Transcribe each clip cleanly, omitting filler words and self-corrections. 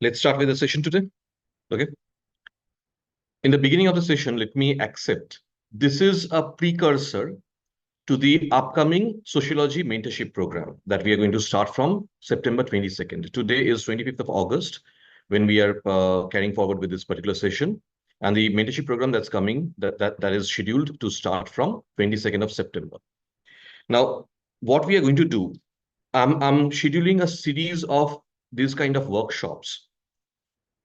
Let's start with the session today. Okay. In the beginning of the session, let me accept this is a precursor to the upcoming sociology mentorship program that we are going to start from September 22nd. Today is 25th of August when we are carrying forward with this particular session. And the mentorship program that's coming, that is scheduled to start from 22nd of September. Now, what we are going to do, I'm scheduling a series of these kind of workshops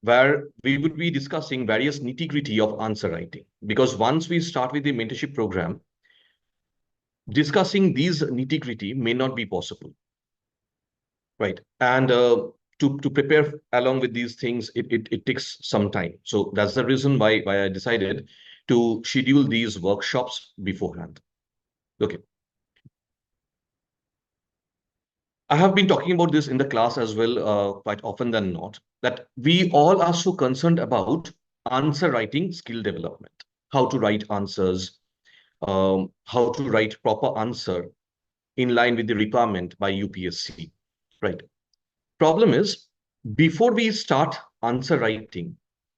where we would be discussing various nitty-gritty of answer writing. Because once we start with the mentorship program, discussing these nitty-gritty may not be possible, right? And to prepare along with these things, it takes some time. So that's the reason why I decided to schedule these workshops beforehand. Okay. I have been talking about this in the class as well, quite often than not, that we all are so concerned about answer writing skill development, how to write answers, how to write proper answer in line with the requirement by UPSC, right? Problem is, before we start answer writing,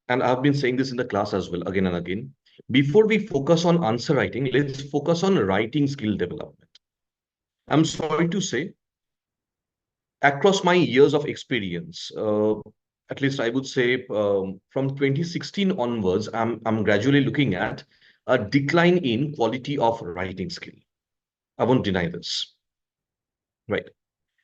and I've been saying this in the class as well, again and again, before we focus on answer writing, let's focus on writing skill development. I'm sorry to say, across my years of experience, at least I would say from 2016 onwards, I'm gradually looking at a decline in quality of writing skill. I won't deny this, right?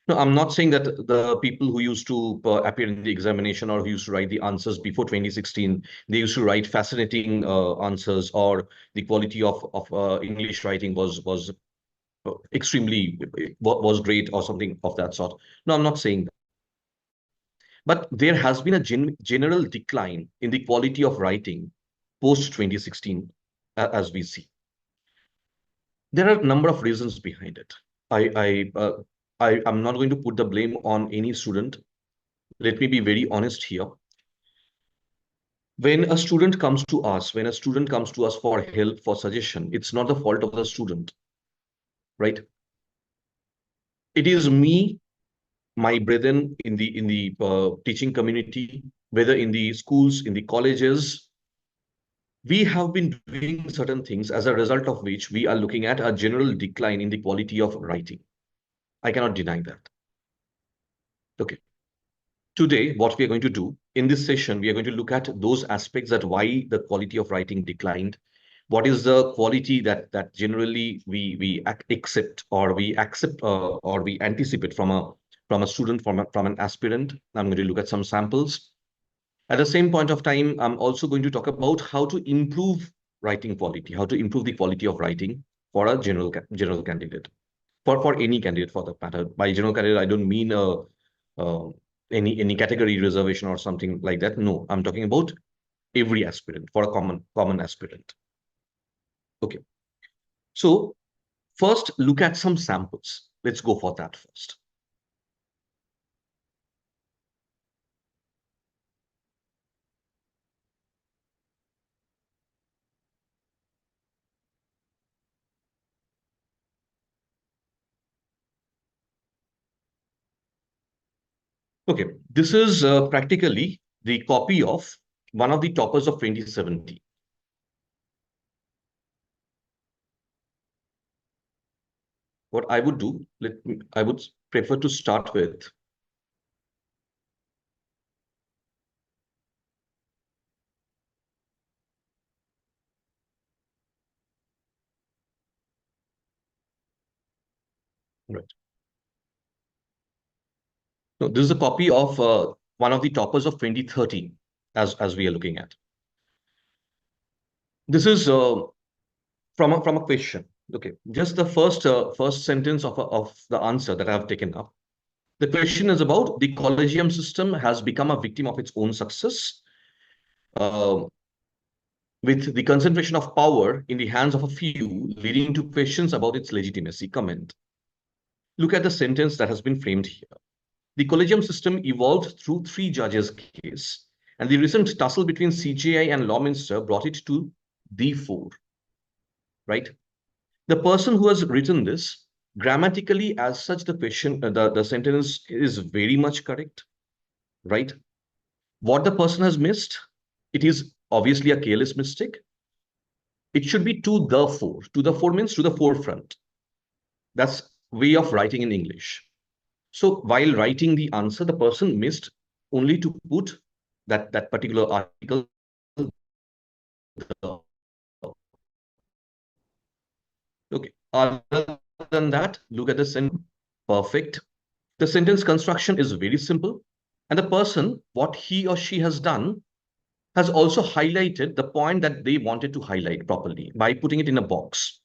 No, I'm not saying that the people who used to appear in the examination or who used to write the answers before 2016, they used to write fascinating answers, or the quality of English writing was extremely was great or something of that sort. No, I'm not saying that. But there has been a general decline in the quality of writing post 2016, as we see. There are a number of reasons behind it. I am not going to put the blame on any student. Let me be very honest here. When a student comes to us, when a student comes to us for help, for suggestion, it's not the fault of the student, right? It is me, my brethren in the teaching community, whether in the schools, in the colleges, we have been doing certain things as a result of which we are looking at a general decline in the quality of writing. I cannot deny that. Okay. Today, what we are going to do in this session, we are going to look at those aspects that why the quality of writing declined. What is the quality that generally we accept or we anticipate from a student, from an aspirant. I'm going to look at some samples. At the same point of time, I'm also going to talk about how to improve writing quality, how to improve the quality of writing for a general candidate, for any candidate for that matter. By general candidate, I don't mean uh, any category reservation or something like that. No, I'm talking about every aspirant, for a common aspirant. Okay. So first, look at some samples. Let's go for that first. Okay, this is practically the copy of one of the toppers of 2017. What I would do, I would prefer to start with right. No, this is a copy of one of the toppers of 2013, as we are looking at. This is from a question. Okay, just the first sentence of the answer that I have taken up. The question is about the collegium system has become a victim of its own success, uh, with the concentration of power in the hands of a few, leading to questions about its legitimacy. Comment. Look at the sentence that has been framed here. The collegium system evolved through three judges' case, and the recent tussle between CJI and Lawminster brought it to the fore. Right? The person who has written this, grammatically, as such, the question, the sentence is very much correct, right? What the person has missed, it is obviously a careless mistake. It should be to the fore. To the fore means to the forefront. That's way of writing in English. So while writing the answer, the person missed only to put that particular article. Okay. Other than that, look at the sentence. Perfect. The sentence construction is very simple. And the person, what he or she has done, has also highlighted the point that they wanted to highlight properly by putting it in a box.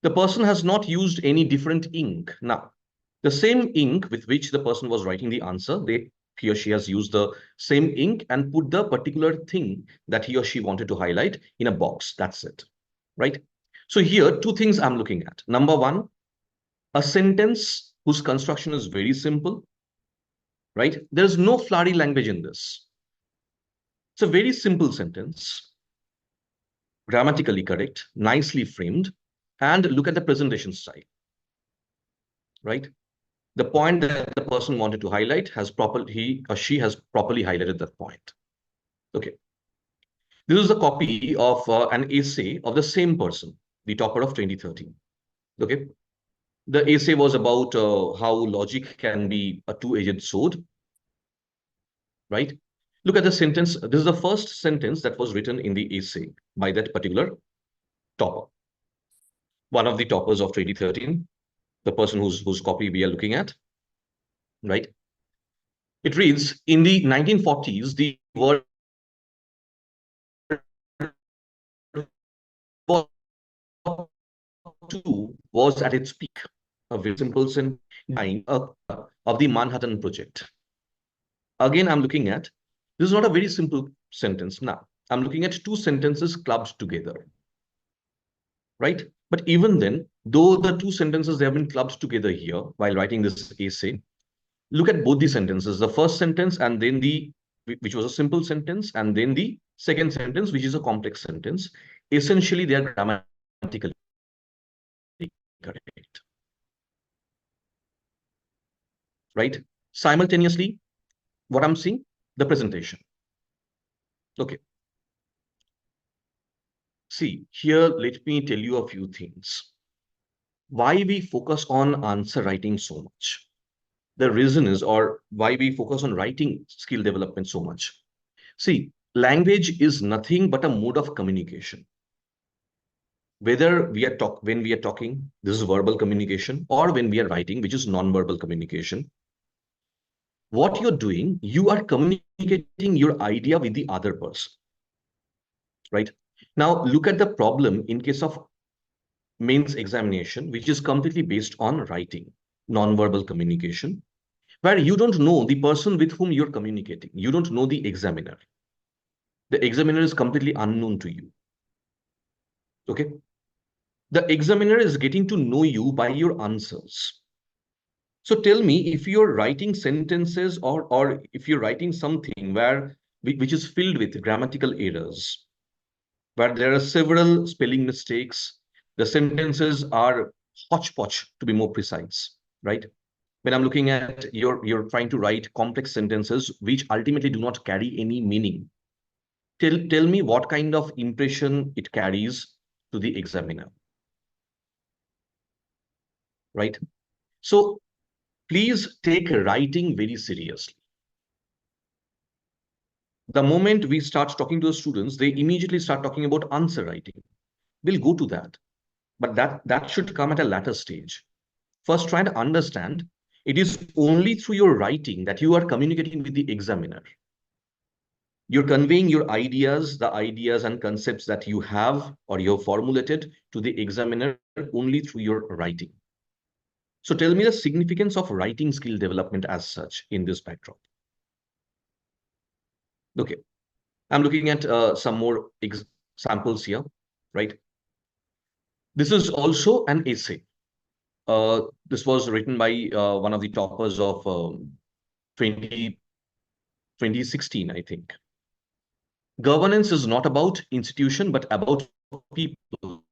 The person has not used any different ink. Now, the same ink with which the person was writing the answer, he or she has used the same ink and put the particular thing that he or she wanted to highlight in a box. That's it, right? So here, two things I'm looking at. Number one, a sentence whose construction is very simple, right? There's no flowery language in this. It's a very simple sentence, grammatically correct, nicely framed, and look at the presentation style, right? The point that the person wanted to highlight he or she has properly highlighted that point. Okay. This is a copy of an essay of the same person, the topper of 2013. Okay. The essay was about how logic can be a two-edged sword, right? Look at the sentence. This is the first sentence that was written in the essay by that particular topper, one of the toppers of 2013, the person whose copy we are looking at, right? It reads, in the 1940s, the World War II was at its peak. A very simple sentence of the Manhattan Project. Again, I'm looking at, this is not a very simple sentence now. I'm looking at two sentences clubbed together, right? But even then, though the two sentences, they have been clubbed together here while writing this essay, look at both the sentences, the first sentence and then which was a simple sentence, and then the second sentence, which is a complex sentence. Essentially, they are grammatically correct, right? Simultaneously, what I'm seeing, the presentation. Okay. See, here, let me tell you a few things. Why we focus on answer writing so much? The reason is, or why we focus on writing skill development so much. See, language is nothing but a mode of communication. Whether when we are talking, this is verbal communication, or when we are writing, which is non-verbal communication. What you're doing, you are communicating your idea with the other person, right? Now, look at the problem in case of mains examination, which is completely based on writing, non-verbal communication, where you don't know the person with whom you're communicating. You don't know the examiner. The examiner is completely unknown to you. Okay. The examiner is getting to know you by your answers. So tell me, if you're writing sentences or if you're writing something which is filled with grammatical errors, where there are several spelling mistakes, the sentences are hodgepodge, to be more precise, right? When I'm looking at you're trying to write complex sentences which ultimately do not carry any meaning. Tell me what kind of impression it carries to the examiner, right? So please take writing very seriously. The moment we start talking to the students, they immediately start talking about answer writing. We'll go to that, but that should come at a later stage. First, try to understand it is only through your writing that you are communicating with the examiner. You're conveying your ideas, the ideas and concepts that you have or you have formulated to the examiner only through your writing. So tell me the significance of writing skill development as such in this backdrop. Okay, I'm looking at some more examples here, right? This is also an essay. This was written by one of the toppers of 2016, I think. Governance is not about institution, but about people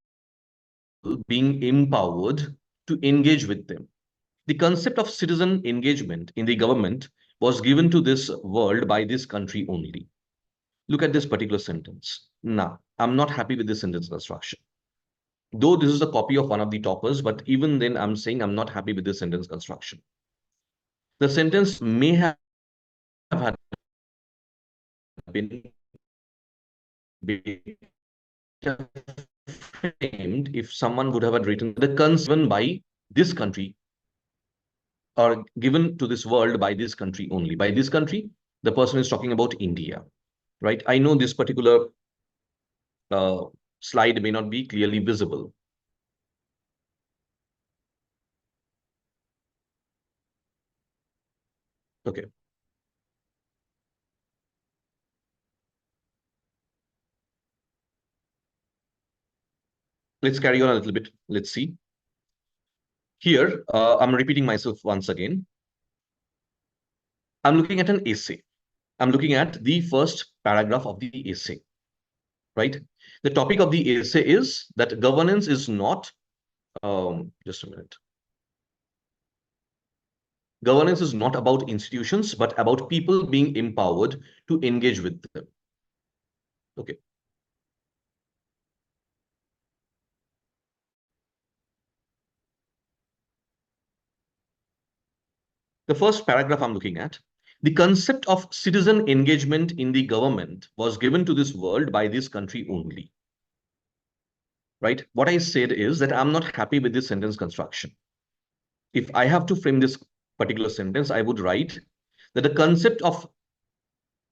being empowered to engage with them. The concept of citizen engagement in the government was given to this world by this country only. Look at this particular sentence. Nah, I'm not happy with this sentence construction. Though this is a copy of one of the toppers, but even then I'm saying I'm not happy with this sentence construction. The sentence may have had been framed if someone would have written the concern by this country or given to this world by this country only. By this country, the person is talking about India, right? I know this particular uh, slide may not be clearly visible. Okay. Let's carry on a little bit. Let's see. Here, I'm repeating myself once again. I'm looking at an essay. I'm looking at the first paragraph of the essay, right? The topic of the essay is that governance is not, just a minute. Governance is not about institutions, but about people being empowered to engage with them. Okay. The first paragraph I'm looking at, the concept of citizen engagement in the government was given to this world by this country only. Right? What I said is that I'm not happy with this sentence construction. If I have to frame this particular sentence, I would write that the concept of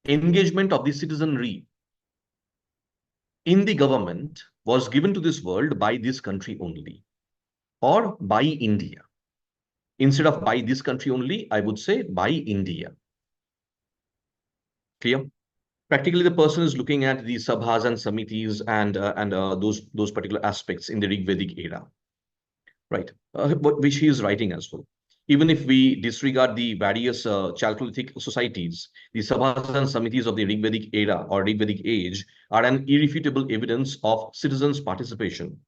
engagement of the citizenry in the government was given to this world by this country only or by India. Instead of by this country only, I would say by India. Clear? Practically, the person is looking at the sabhas and samitis and those particular aspects in the Rig Vedic era, right? Which he is writing as well. Even if we disregard the various Chalcolithic societies, the sabhas and samitis of the Rig Vedic era or Rig Vedic age are an irrefutable evidence of citizens' participation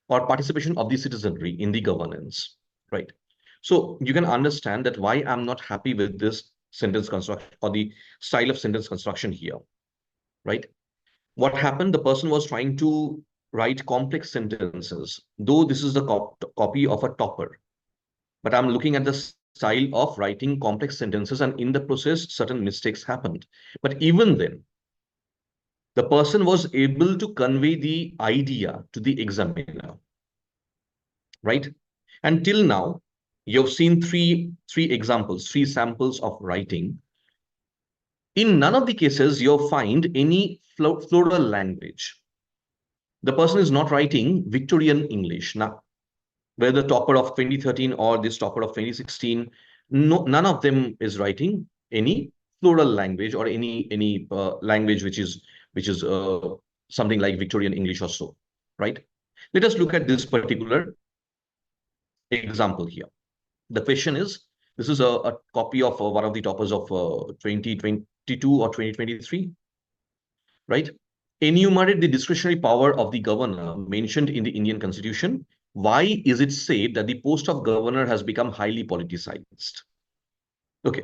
or participation of the citizenry in the governance, right? So you can understand that why I'm not happy with this sentence construction or the style of sentence construction here, right? What happened? The person was trying to write complex sentences, though this is the copy of a topper. But I'm looking at the style of writing complex sentences, and in the process, certain mistakes happened. But even then, the person was able to convey the idea to the examiner, right? Until now, you've seen three examples, three samples of writing. In none of the cases, you'll find any floral language. The person is not writing Victorian English. Now, whether the topper of 2013 or this topper of 2016, no, none of them is writing any floral language or any language which is something like Victorian English or so, right? Let us look at this particular example here. The question is, this is a copy of one of the toppers of 2022 or 2023, right? Enumerate the discretionary power of the governor mentioned in the Indian Constitution. Why is it said that the post of governor has become highly politicized? Okay.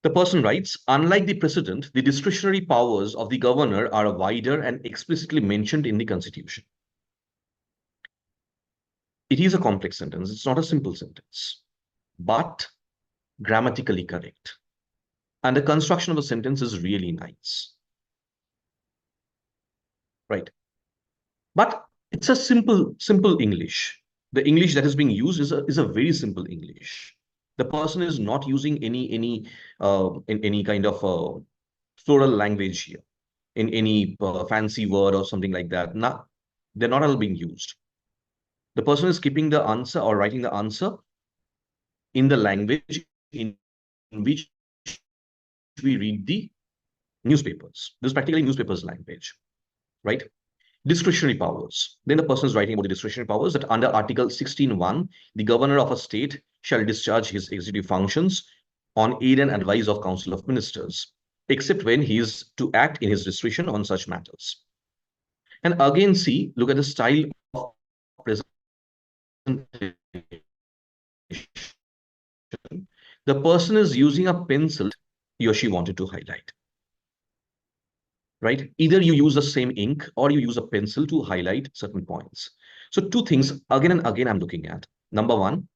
The person writes, unlike the president, the discretionary powers of the governor are wider and explicitly mentioned in the Constitution. It is a complex sentence. It's not a simple sentence, but grammatically correct. And the construction of a sentence is really nice, right? But it's a simple English. The English that is being used is a very simple English. The person is not using any kind of floral language here, in any fancy word or something like that. No, they're not all being used. The person is keeping the answer or writing the answer in the language in which we read the newspapers. This is practically newspapers language, right? Discretionary powers. Then the person is writing about the discretionary powers that under Article 16(1), the governor of a state shall discharge his executive functions on aid and advice of Council of Ministers, except when he is to act in his discretion on such matters. And again, see, look at the style of presentation. The person is using a pencil he or she wanted to highlight, right? Either you use the same ink or you use a pencil to highlight certain points. So two things again and again I'm looking at. Number one,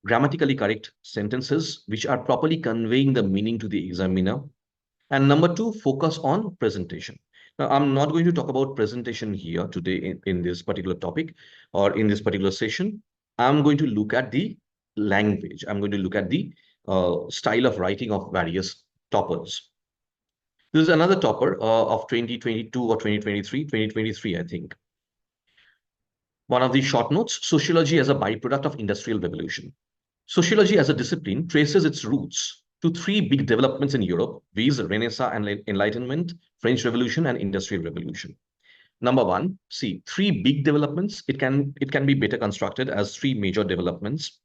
grammatically correct sentences which are properly conveying the meaning to the examiner. And number two, focus on presentation. Now, I'm not going to talk about presentation here today in this particular topic or in this particular session. I'm going to look at the language. I'm going to look at the style of writing of various toppers. This is another topper of 2022 or 2023, I think. One of the short notes, sociology as a byproduct of industrial revolution. Sociology as a discipline traces its roots to three big developments in Europe, viz. Renaissance and Enlightenment, French Revolution, and Industrial Revolution. Number one, see, three big developments. It can be better constructed as three major developments.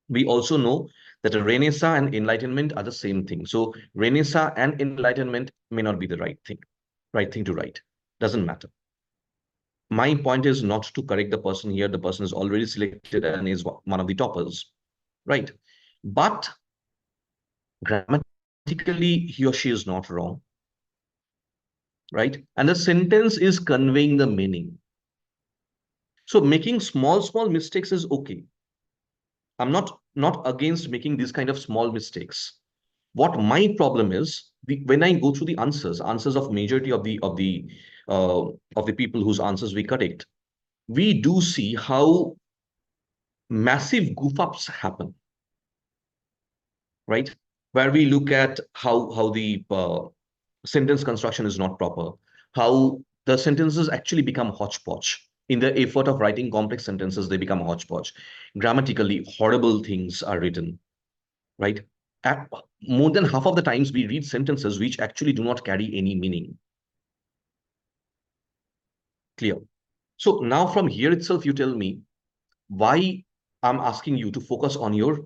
We also know that a Renaissance and Enlightenment are the same thing. So Renaissance and Enlightenment may not be the right thing to write. Doesn't matter. My point is not to correct the person here. The person is already selected and is one of the toppers, right? But grammatically, he or she is not wrong, right? And the sentence is conveying the meaning. So making small mistakes is okay. I'm not against making these kind of small mistakes. What my problem is, when I go through the answers of majority of the people whose answers we correct, we do see how massive goof ups happen, right? Where we look at how the sentence construction is not proper, how the sentences actually become hodgepodge. In the effort of writing complex sentences, they become hodgepodge. Grammatically, horrible things are written, right? At more than half of the times, we read sentences which actually do not carry any meaning. Clear? So now from here itself, you tell me why I'm asking you to focus on your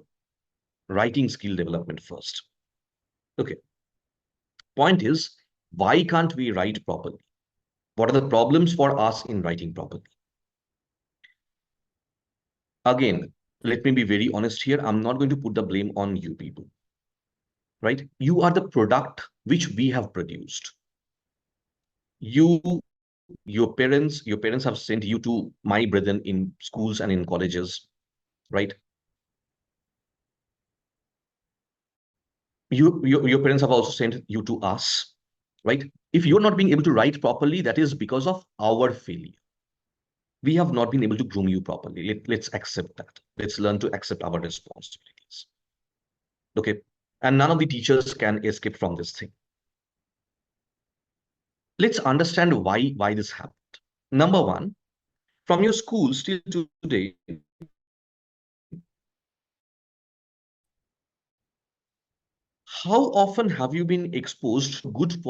writing skill development first. Okay. Point is, why can't we write properly? What are the problems for us in writing properly? Again, let me be very honest here. I'm not going to put the blame on you people, right? You are the product which we have produced. You, your parents have sent you to my brethren in schools and in colleges, right? Your parents have also sent you to us, right? If you're not being able to write properly, that is because of our failure. We have not been able to groom you properly. Let's accept that. Let's learn to accept our responsibilities. Okay. And none of the teachers can escape from this thing. Let's understand why this happened. Number one, from your school still today, how often have you been exposed to good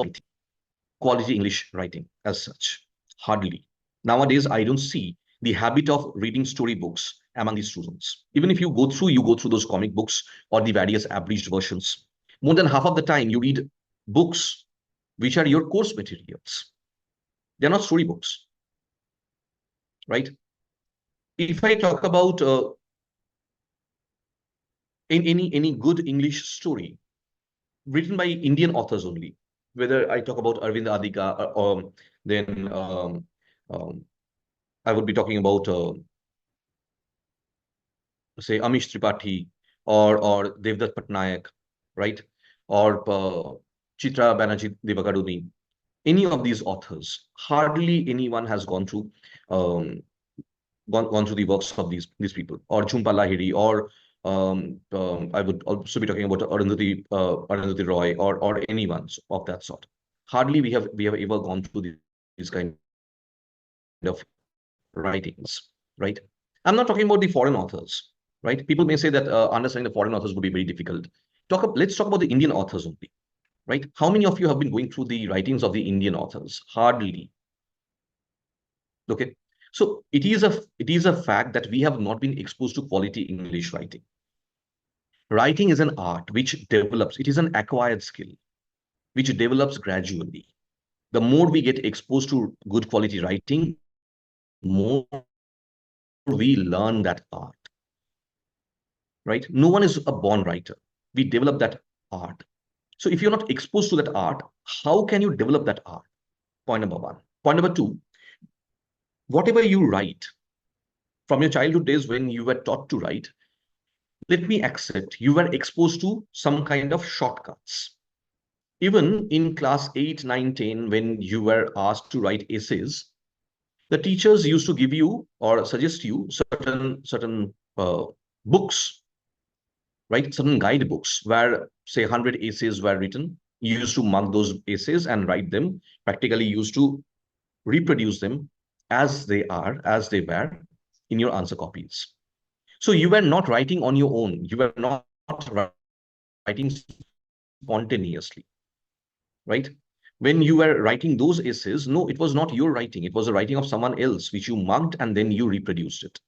quality English writing as such? Hardly. Nowadays, I don't see the habit of reading storybooks among the students. Even if you go through those comic books or the various abridged versions. More than half of the time, you read books which are your course materials. They're not storybooks, right? If I talk about in any good English story written by Indian authors only, whether I talk about Arvind Adhika or then um, I would be talking about say Amish Tripathi or Devdutt Patnaik, right? Or Chitra Banerjee Devakaduni. Any of these authors, hardly anyone has um, gone through the works of these people, or Jhumpa Lahiri, or I would also be talking about Arundhati Roy, or anyone of that sort. Hardly we have ever gone through these kind of writings, right? I'm not talking about the foreign authors, right? People may say that understanding the foreign authors would be very difficult. Let's talk about the Indian authors only, right? How many of you have been going through the writings of the Indian authors? Hardly. Okay. So it is a fact that we have not been exposed to quality English writing. Writing is an art which develops, it is an acquired skill which develops gradually. The more we get exposed to good quality writing, more we learn that art, right? No one is a born writer. we develop that art. So if you're not exposed to that art, how can you develop that art? Point number one. Point number two, whatever you write from your childhood days when you were taught to write, let me accept you were exposed to some kind of shortcuts. Even in class 8, 9, 10, when you were asked to write essays, the teachers used to give you or suggest you certain books, right? Certain guidebooks where, say, 100 essays were written. You used to mark those essays and write them. Practically used to reproduce them as they were in your answer copies. So you were not writing on your own. You were not writing spontaneously, right? When you were writing those essays, no, it was not your writing. It was the writing of someone else, which you marked and then you reproduced it.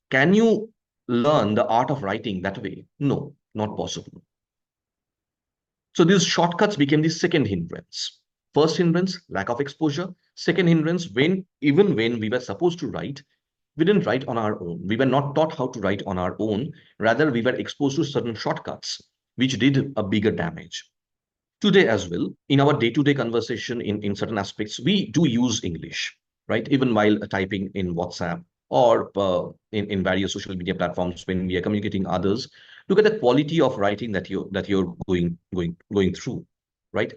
Can you learn the art of writing that way? No, not possible. So these shortcuts became the second hindrance. First hindrance, lack of exposure. Second hindrance, even when we were supposed to write, we didn't write on our own. We were not taught how to write on our own. Rather, we were exposed to certain shortcuts, which did a bigger damage. Today as well, in our day-to-day conversation in certain aspects, we do use English, right? Even while typing in WhatsApp or in various social media platforms when we are communicating others, look at the quality of writing that you're going through, right?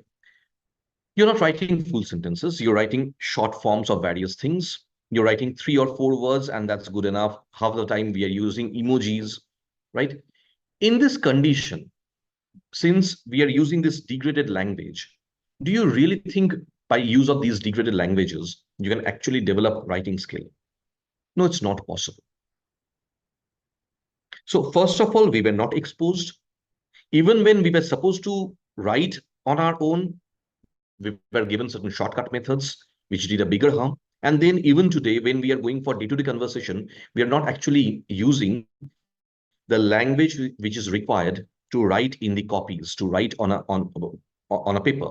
You're not writing full sentences. You're writing short forms of various things. You're writing 3 or 4 words, and that's good enough. Half the time we are using emojis, right? In this condition, since we are using this degraded language, do you really think by use of these degraded languages, you can actually develop writing skill? No, it's not possible. So first of all, we were not exposed. Even when we were supposed to write on our own, we were given certain shortcut methods, which did a bigger harm. And then even today, when we are going for day-to-day conversation, we are not actually using the language which is required to write in the copies, to write on a paper,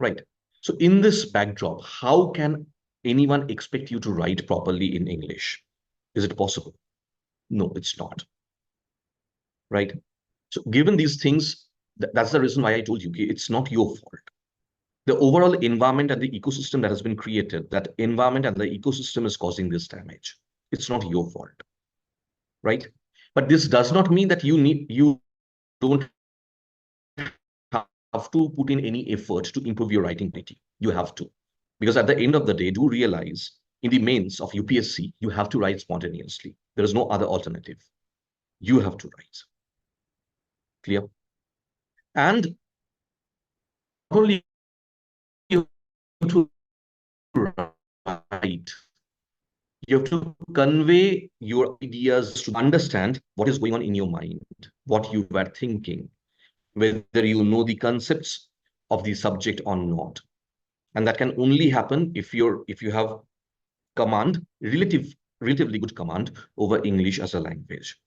right? So in this backdrop, how can anyone expect you to write properly in English? Is it possible? No, it's not, right? So given these things, that's the reason why I told you it's not your fault. The overall environment and the ecosystem that has been created, that environment and the ecosystem is causing this damage. It's not your fault, right? But this does not mean that you don't have to put in any effort to improve your writing ability. You have to. Because at the end of the day, do realize in the mains of UPSC, you have to write spontaneously. There is no other alternative. You have to write. Clear? And not only you have to write, you have to convey your ideas to understand what is going on in your mind, what you were thinking, whether you know the concepts of the subject or not. And that can only happen if you have relatively good command over English as a language.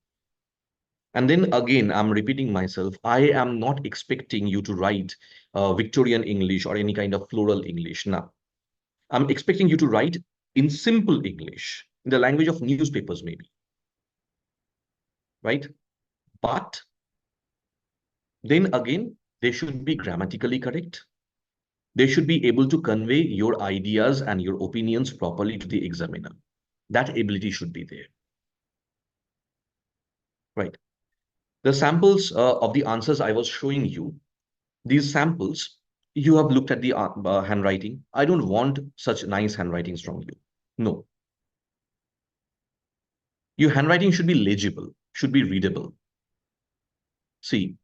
And then again, I'm repeating myself, I am not expecting you to write Victorian English or any kind of floral English. No, I'm expecting you to write in simple English, in the language of newspapers maybe, right? But then again, they should be grammatically correct. They should be able to convey your ideas and your opinions properly to the examiner. That ability should be there, right? The samples of the answers I was showing you, these samples, you have looked at the handwriting. I don't want such nice handwritings from you. No. Your handwriting should be legible, should be readable. See,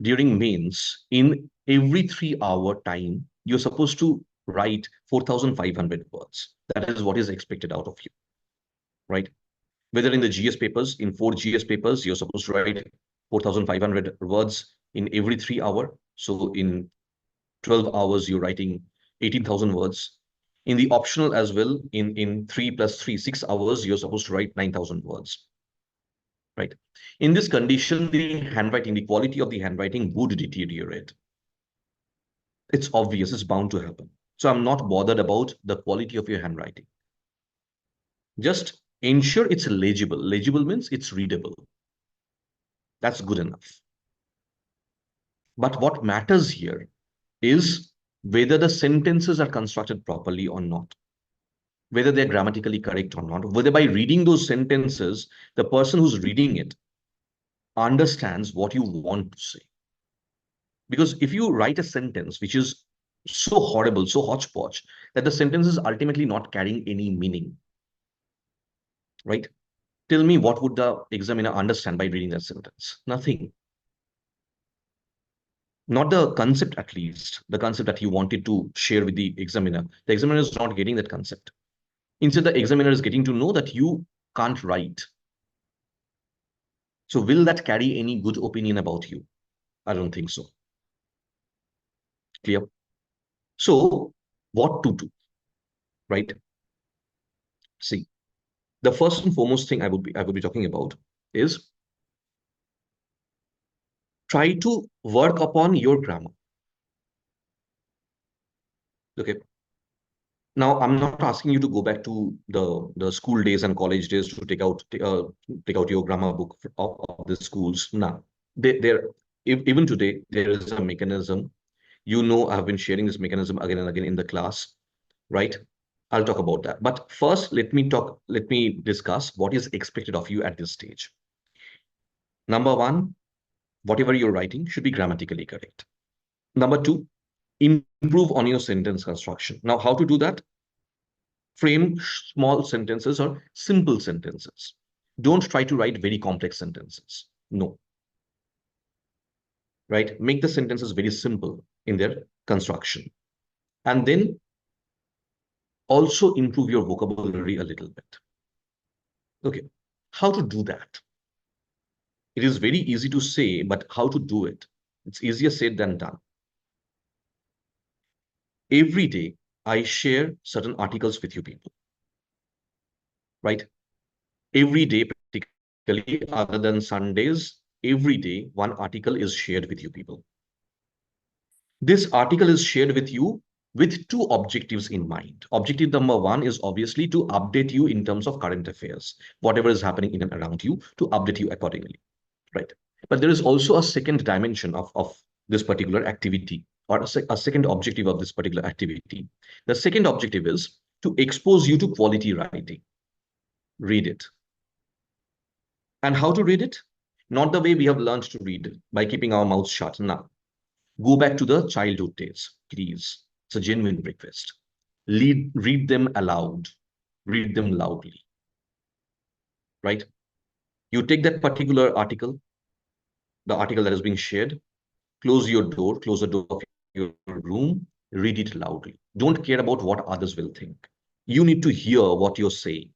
during mains, in every 3 hour time, you're supposed to write 4,500 words. That is what is expected out of you, right? Whether in the GS papers, in 4 GS papers, you're supposed to write 4,500 words in every 3 hour. So in 12 hours, you're writing 18,000 words. In the optional as well, in 3 + 3, 6 hours, you're supposed to write 9,000 words, right? In this condition, the handwriting, the quality of the handwriting would deteriorate. It's obvious, it's bound to happen. So I'm not bothered about the quality of your handwriting. Just ensure it's legible. Legible means it's readable. That's good enough. But what matters here is whether the sentences are constructed properly or not, whether they're grammatically correct or not, whether by reading those sentences, the person who's reading it understands what you want to say. Because if you write a sentence which is so horrible, so hodgepodge, that the sentence is ultimately not carrying any meaning, right? Tell me, what would the examiner understand by reading that sentence? Nothing. Not the concept, at least, the concept that you wanted to share with the examiner. The examiner is not getting that concept. Instead, the examiner is getting to know that you can't write. So will that carry any good opinion about you? I don't think so. Clear? So what to do, right? See, the first and foremost thing I would be talking about is try to work upon your grammar. Okay. Now, I'm not asking you to go back to the school days and college days to take out your grammar book of the schools. No, there even today there is a mechanism. I've been sharing this mechanism again and again in the class, right? I'll talk about that. But first, let me discuss what is expected of you at this stage. Number one, whatever you're writing should be grammatically correct. Number two, improve on your sentence construction. Now, how to do that? Frame small sentences or simple sentences. Don't try to write very complex sentences. No, right? Make the sentences very simple in their construction. And then also improve your vocabulary a little bit. Okay, how to do that? It is very easy to say, but how to do it? It's easier said than done. Every day, I share certain articles with you people, right? Every day, practically, other than Sundays, every day, one article is shared with you people. This article is shared with you with two objectives in mind. Objective number one is obviously to update you in terms of current affairs, whatever is happening in and around you, to update you accordingly, right? But there is also a second dimension of this particular activity, or a second objective of this particular activity. The second objective is to expose you to quality writing. Read it. And how to read it? Not the way we have learned to read, by keeping our mouths shut. Now, go back to the childhood days, please. It's a genuine request. Read them aloud. Read them loudly, right? You take that particular article, the article that is being shared, close the door of your room, read it loudly. Don't care about what others will think. You need to hear what you're saying,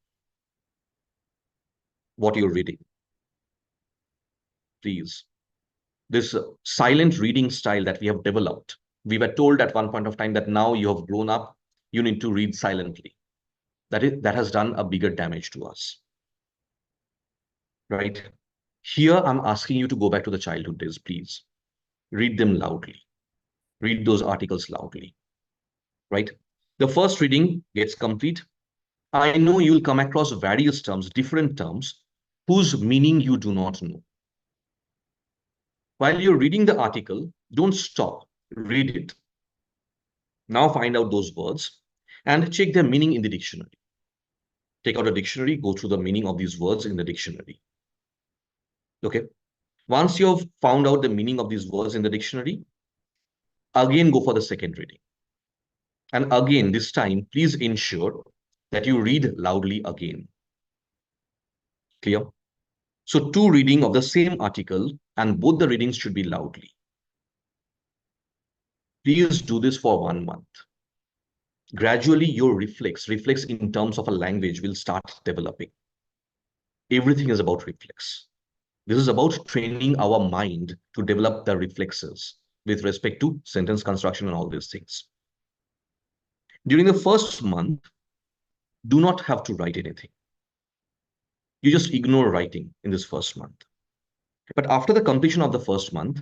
what you're reading, please. This silent reading style that we have developed, we were told at one point of time that now you have grown up, you need to read silently. That has done a bigger damage to us, right? Here, I'm asking you to go back to the childhood days, please. Read them loudly. Read those articles loudly, right? The first reading gets complete. I know you'll come across various terms, different terms, whose meaning you do not know. While you're reading the article, don't stop. Read it. Now find out those words and check their meaning in the dictionary. Take out a dictionary, go through the meaning of these words in the dictionary. Okay. Once you've found out the meaning of these words in the dictionary, again go for the second reading. And again, this time, please ensure that you read loudly again. Clear? So two reading of the same article, and both the readings should be loudly. Please do this for 1 month. Gradually, your reflex in terms of a language will start developing. Everything is about reflex. This is about training our mind to develop the reflexes with respect to sentence construction and all these things. During the first month, do not have to write anything. You just ignore writing in this first month. But after the completion of the first month,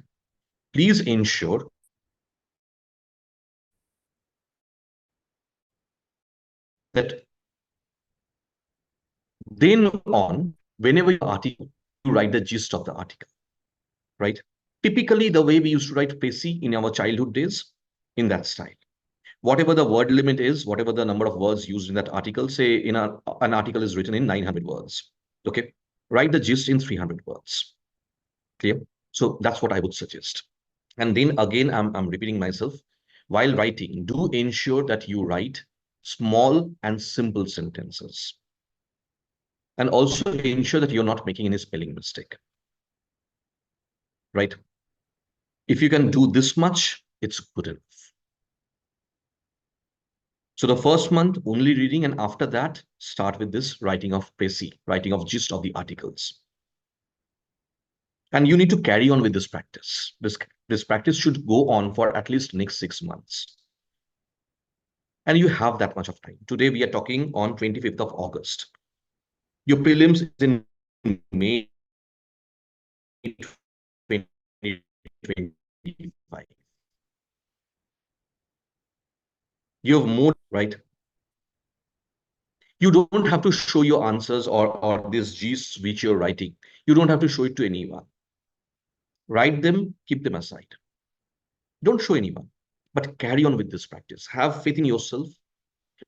please ensure that then on, whenever you article, you write the gist of the article. right? Typically, the way we used to write précis in our childhood days, in that style. Whatever the word limit is, whatever the number of words used in that article, say an article is written in 900 words. Okay, write the gist in 300 words. Clear? So that's what I would suggest. And then again, I'm repeating myself. While writing, do ensure that you write small and simple sentences. And also ensure that you're not making any spelling mistake. Right? If you can do this much, it's good enough. So the first month, only reading, and after that, start with this writing of précis, writing of gist of the articles. And you need to carry on with this practice. This practice should go on for at least next 6 months. And you have that much of time. Today, we are talking on 25th of August. Your prelims is in May 2025. You have more, right? You don't have to show your answers or these G's which you're writing. You don't have to show it to anyone. Write them, keep them aside. Don't show anyone, but carry on with this practice. Have faith in yourself.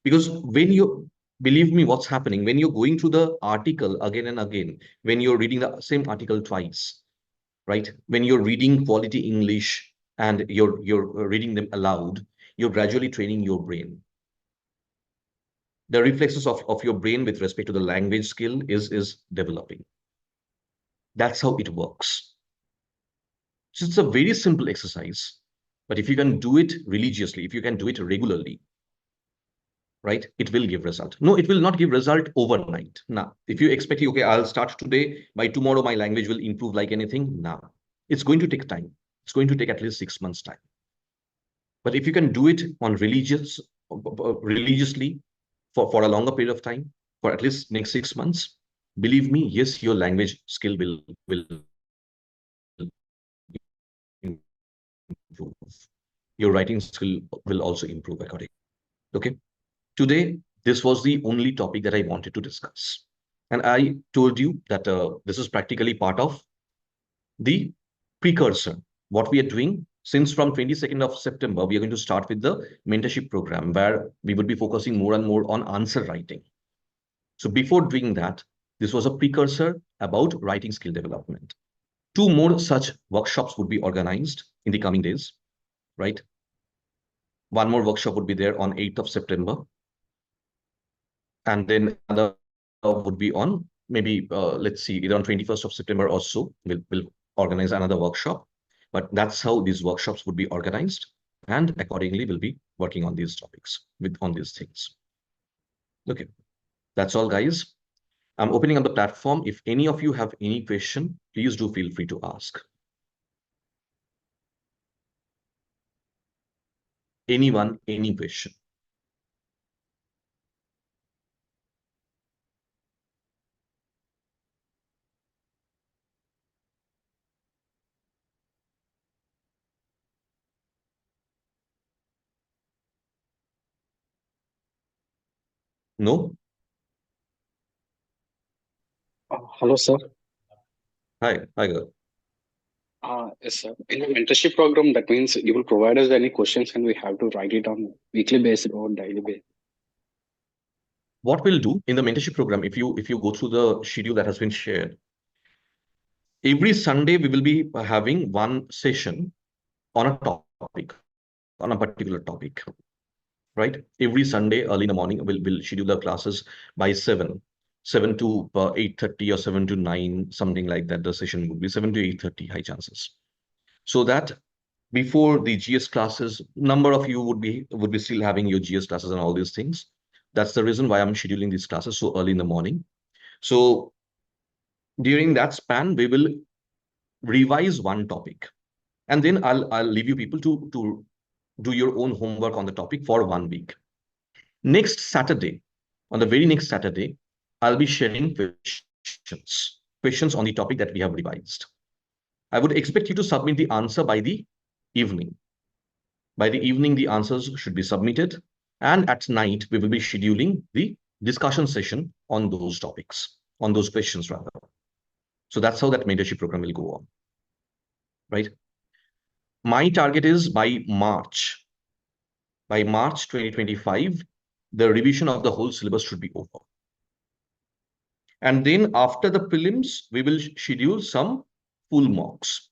Because when you believe me, what's happening, when you're going through the article again and again, when you're reading the same article twice, right? When you're reading quality English and you're reading them aloud, you're gradually training your brain. The reflexes of your brain with respect to the language skill is developing. That's how it works. So it's a very simple exercise, but if you can do it religiously, if you can do it regularly, right, it will give result. No, it will not give result overnight. Now, if you expect, okay, I'll start today, by tomorrow my language will improve like anything. Now, it's going to take time. It's going to take at least 6 months time. But if you can do it on religiously for a longer period of time, for at least next 6 months, believe me, yes, your language skill will improve. Your writing skill will also improve accordingly. Okay. Today, this was the only topic that I wanted to discuss. And I told you that this is practically part of the precursor. What we are doing since from 22nd of September, we are going to start with the mentorship program where we would be focusing more and more on answer writing. So before doing that, this was a precursor about writing skill development. 2 more such workshops would be organized in the coming days, right? One more workshop would be there on 8th of September. And then another would be on maybe, let's see, either on 21st of September or so, we'll organize another workshop. But that's how these workshops would be organized. And accordingly, we'll be working on these topics, on these things. Okay, that's all, guys. I'm opening up the platform. If any of you have any question, please do feel free to ask. Anyone, any question? No? Hello, sir. Hi, girl. Yes, sir. In the mentorship program, that means you will provide us any questions and we have to write it on weekly basis or daily basis. What we'll do in the mentorship program, if you go through the schedule that has been shared, every Sunday we will be having one session on a topic, on a particular topic, right? Every Sunday early in the morning, we'll schedule the classes by 7 to 8:30 or 7 to 9, something like that. The session would be 7 to 8:30, high chances. So that before the GS classes, number of you would be still having your GS classes and all these things. That's the reason why I'm scheduling these classes so early in the morning. So during that span, we will revise one topic, and then I'll leave you people to do your own homework on the topic for 1 week. Next Saturday, on the very next Saturday, I'll be sharing questions on the topic that we have revised. I would expect you to submit the answer by the evening. By the evening, the answers should be submitted, and at night we will be scheduling the discussion session on those topics, on those questions rather. So that's how that mentorship program will go on. right? My target is by March 2025, the revision of the whole syllabus should be over. And then after the prelims, we will schedule some full mocks.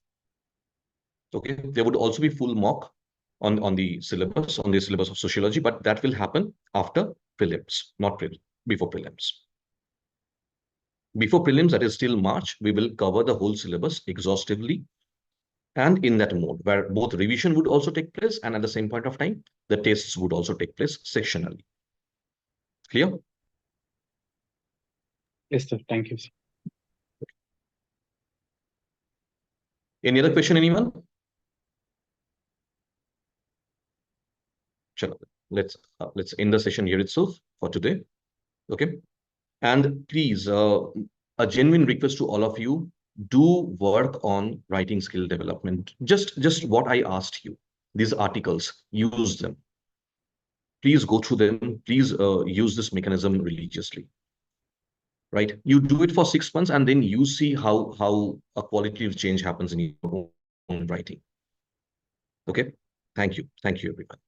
Okay, there would also be full mock on the syllabus of sociology, but that will happen after prelims, not before prelims. Before prelims, that is still March, we will cover the whole syllabus exhaustively and in that mode where both revision would also take place and at the same point of time, the tests would also take place sectionally. Clear? Yes, sir. Thank you, sir. Any other question, anyone? Sure. Let's end the session here itself for today. Okay. And please, a genuine request to all of you, do work on writing skill development. Just what I asked you, these articles, use them. Please go through them. Please use this mechanism religiously. Right? You do it for 6 months and then you see how a qualitative change happens in your own writing. Okay. Thank you. Thank you, everyone.